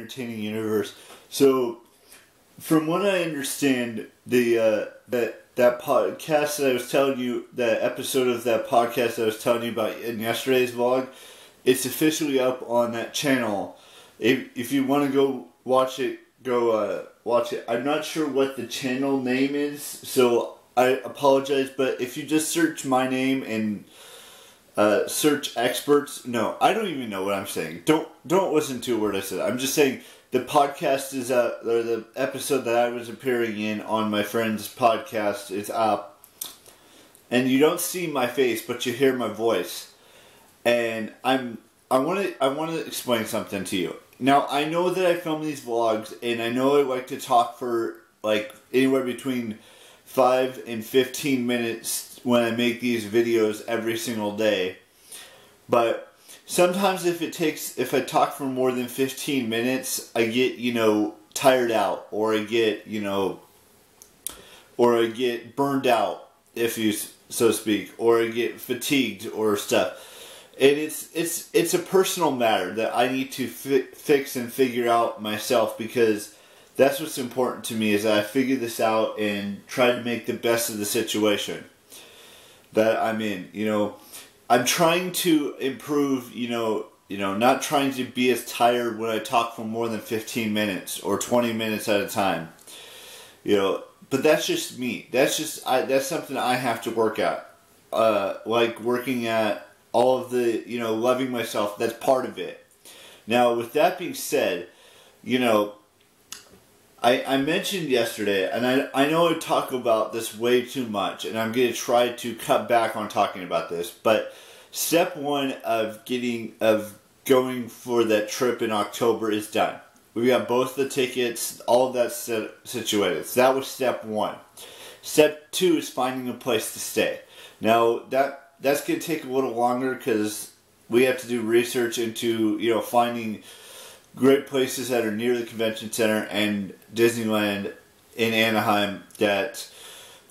entertaining universe. So, from what I understand, the that podcast that I was telling you, that episode of that podcast that I was telling you about in yesterday's vlog, it's officially up on that channel. If you want to go watch it, go watch it. I'm not sure what the channel name is, so I apologize. But if you just search my name and search experts, no, I don't even know what I'm saying. Don't listen to a word I said. I'm just saying the podcast is or the episode that I was appearing in on my friend's podcast is up, and you don't see my face, but you hear my voice, and I want to explain something to you. Now, I know that I film these vlogs, and I know I like to talk for like anywhere between 5 and 15 minutes when I make these videos every single day. But sometimes if I talk for more than 15 minutes, I get, tired out, or I get, or I get burned out, if you so speak, or I get fatigued or stuff. And it's a personal matter that I need to fix and figure out myself, because that's what's important to me, is that I figure this out and try to make the best of the situation that I'm in. I'm trying to improve, not trying to be as tired when I talk for more than 15 minutes or 20 minutes at a time. But that's just me. That's something I have to work at. Like working at all of the, loving myself, that's part of it. Now, with that being said, I mentioned yesterday, and I know I talk about this way too much, and I'm going to try to cut back on talking about this, but step one of going for that trip in October is done. We got both the tickets, all of that situated. So that was step one. Step two is finding a place to stay. Now, that's going to take a little longer, because we have to do research into, finding great places that are near the convention center and Disneyland in Anaheim that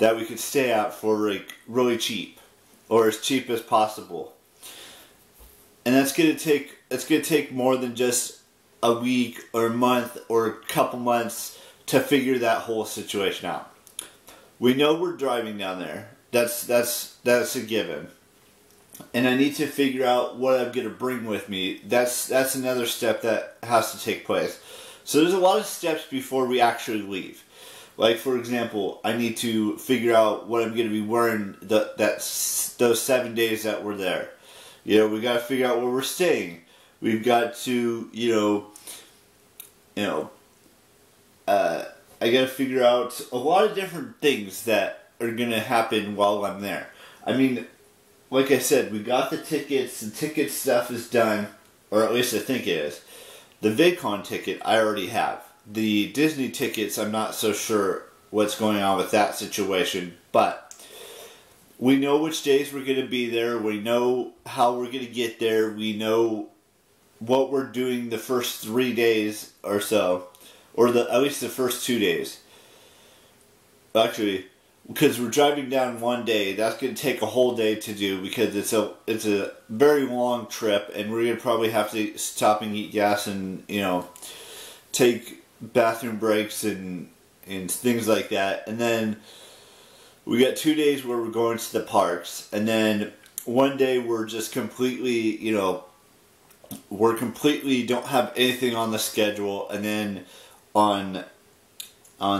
we could stay at for like really cheap, or as cheap as possible. And that's gonna take more than just a week or a month or a couple months to figure that whole situation out. We know we're driving down there. That's a given. And I need to figure out what I'm going to bring with me. That's another step that has to take place. So there's a lot of steps before we actually leave. Like, for example, I need to figure out what I'm going to be wearing those 7 days that we're there. We got to figure out where we're staying. We've got to, I got to figure out a lot of different things that are going to happen while I'm there. I mean, like I said, we got the tickets. The ticket stuff is done, or at least I think it is. The VidCon ticket I already have. The Disney tickets, I'm not so sure what's going on with that situation, but we know which days we're going to be there. We know how we're going to get there. We know what we're doing the first 3 days or so, or at least the first 2 days. Actually, because we're driving down one day, that's going to take a whole day to do, because it's a very long trip, and we're going to probably have to stop and eat gas and, take bathroom breaks and things like that. And then we got 2 days where we're going to the parks, and then one day we're just completely, don't have anything on the schedule, and then on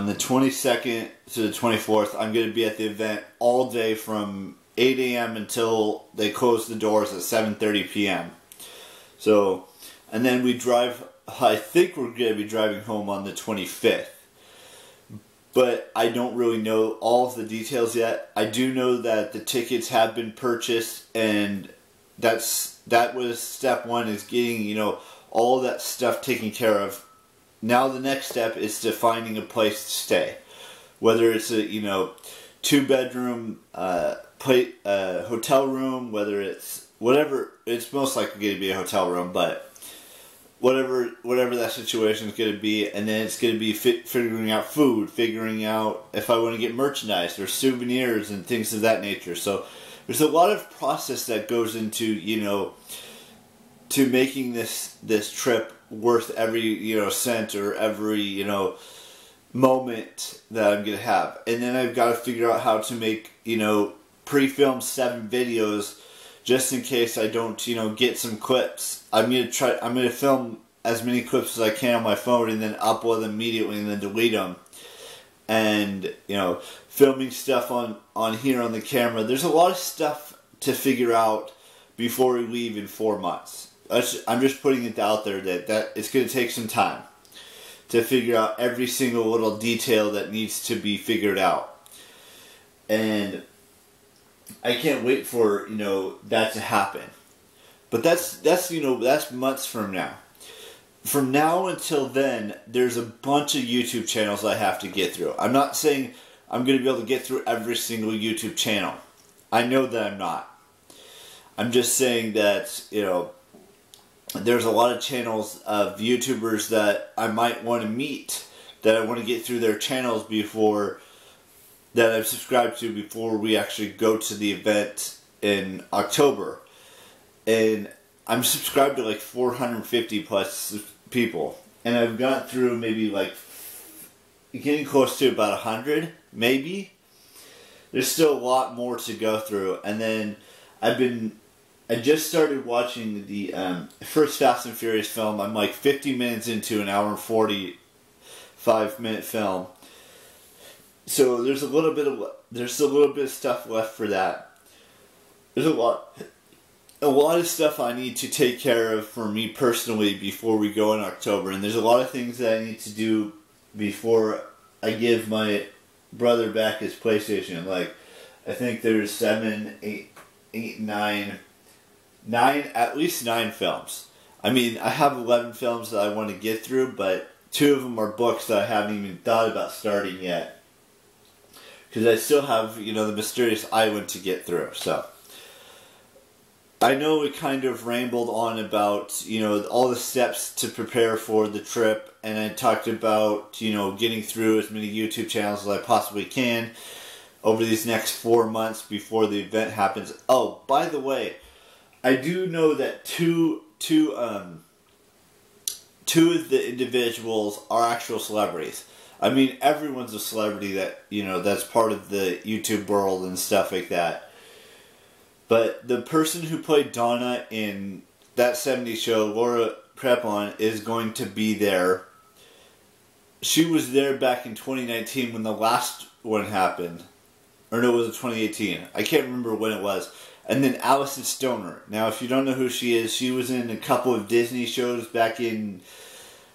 the 22nd to the 24th, I'm going to be at the event all day from 8 a.m. until they close the doors at 7:30 p.m. So, and then we drive, I think we're going to be driving home on the 25th. But I don't really know all of the details yet. I do know that the tickets have been purchased, and that was step one, is getting, all that stuff taken care of. Now the next step is to finding a place to stay, whether it's a 2-bedroom hotel room, whether it's whatever. It's most likely going to be a hotel room, but whatever that situation is going to be, and then it's going to be figuring out food, figuring out if I want to get merchandise or souvenirs and things of that nature. So there's a lot of process that goes into to making this trip worth every, you know, cent or every, you know, moment that I'm going to have. And then I've got to figure out how to make, you know, pre-filmed 7 videos just in case I don't, you know, get some clips. I'm going to film as many clips as I can on my phone and then upload them immediately and then delete them. And, you know, filming stuff on here on the camera. There's a lot of stuff to figure out before we leave in 4 months. I'm just putting it out there that it's going to take some time to figure out every single little detail that needs to be figured out. And I can't wait for, you know, that to happen. But that's you know, that's months from now. From now until then, there's a bunch of YouTube channels I have to get through. I'm not saying I'm going to be able to get through every single YouTube channel. I know that I'm not. I'm just saying that, you know, there's a lot of channels of YouTubers that I might want to meet, that I want to get through their channels before, that I've subscribed to before we actually go to the event in October. And I'm subscribed to like 450 plus people. And I've gone through maybe like getting close to about 100, maybe. There's still a lot more to go through. And then I just started watching the first Fast and Furious film. I'm like 50 minutes into an hour and 45-minute film. So there's a little bit of stuff left for that. There's a lot of stuff I need to take care of for me personally before we go in October, and there's a lot of things that I need to do before I give my brother back his PlayStation. Like, I think there's 7, 8, 9, at least 9 films. I mean, I have 11 films that I want to get through, but 2 of them are books that I haven't even thought about starting yet. Because I still have, you know, the Mysterious Island to get through, so. I know we kind of rambled on about, you know, all the steps to prepare for the trip, and I talked about, you know, getting through as many YouTube channels as I possibly can over these next 4 months before the event happens. Oh, by the way, I do know that two of the individuals are actual celebrities. I mean, everyone's a celebrity that, you know, that's part of the YouTube world and stuff like that. But the person who played Donna in That 70s Show, Laura Prepon, is going to be there. She was there back in 2019 when the last one happened. Or no, it was 2018. I can't remember when it was. And then Allison Stoner. Now, if you don't know who she is, she was in a couple of Disney shows back in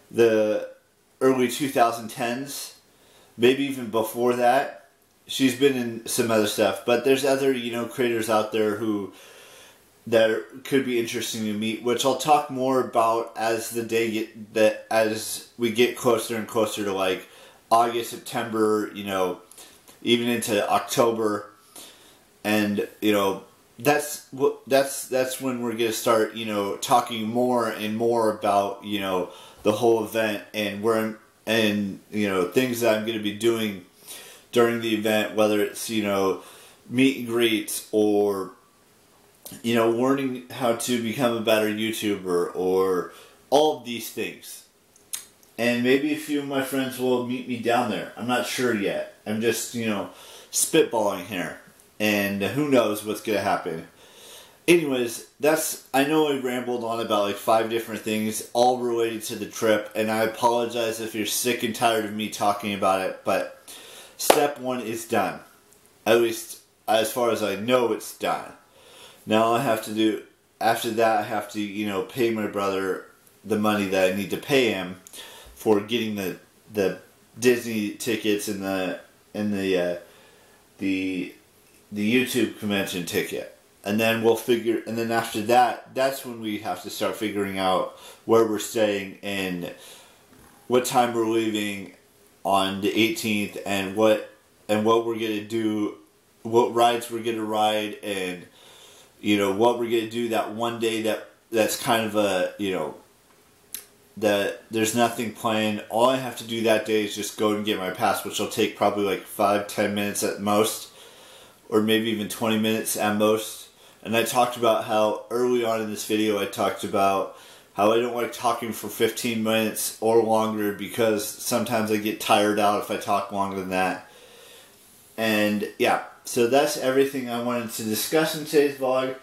the early 2010s. Maybe even before that. She's been in some other stuff. But there's other, you know, creators out there that could be interesting to meet, which I'll talk more about as as we get closer and closer to like August, September, you know, even into October. And, you know, that's when we're gonna start, you know, talking more and more about, you know, the whole event and you know, things that I'm gonna be doing during the event, whether it's, you know, meet and greets or, you know, learning how to become a better YouTuber or all of these things. And maybe a few of my friends will meet me down there. I'm not sure yet. I'm just, you know, spitballing here. And who knows what's going to happen. Anyways, I know I rambled on about like 5 different things, all related to the trip. And I apologize if you're sick and tired of me talking about it. But step 1 is done. At least, as far as I know, it's done. Now all I have to do, after that, I have to, you know, pay my brother the money that I need to pay him for getting the Disney tickets and the YouTube convention ticket. And then and then after that, that's when we have to start figuring out where we're staying and what time we're leaving on the 18th and what we're going to do, what rides we're going to ride, and, you know, what we're going to do that one day that's kind of a, you know, that there's nothing planned. All I have to do that day is just go and get my pass, which will take probably like 5-10 minutes at most, or maybe even 20 minutes at most. And I talked about how early on in this video I talked about how I don't like talking for 15 minutes or longer because sometimes I get tired out if I talk longer than that. And yeah, so that's everything I wanted to discuss in today's vlog.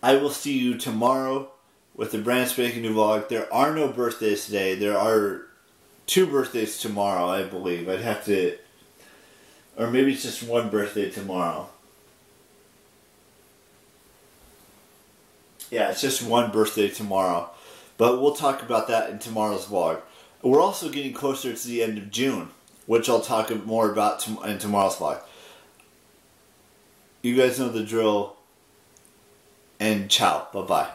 I will see you tomorrow with a brand spanking new vlog. There are no birthdays today. There are 2 birthdays tomorrow, I believe. I'd have to... Or maybe it's just 1 birthday tomorrow. Yeah, it's just 1 birthday tomorrow. But we'll talk about that in tomorrow's vlog. We're also getting closer to the end of June, which I'll talk more about in tomorrow's vlog. You guys know the drill. And ciao. Bye-bye.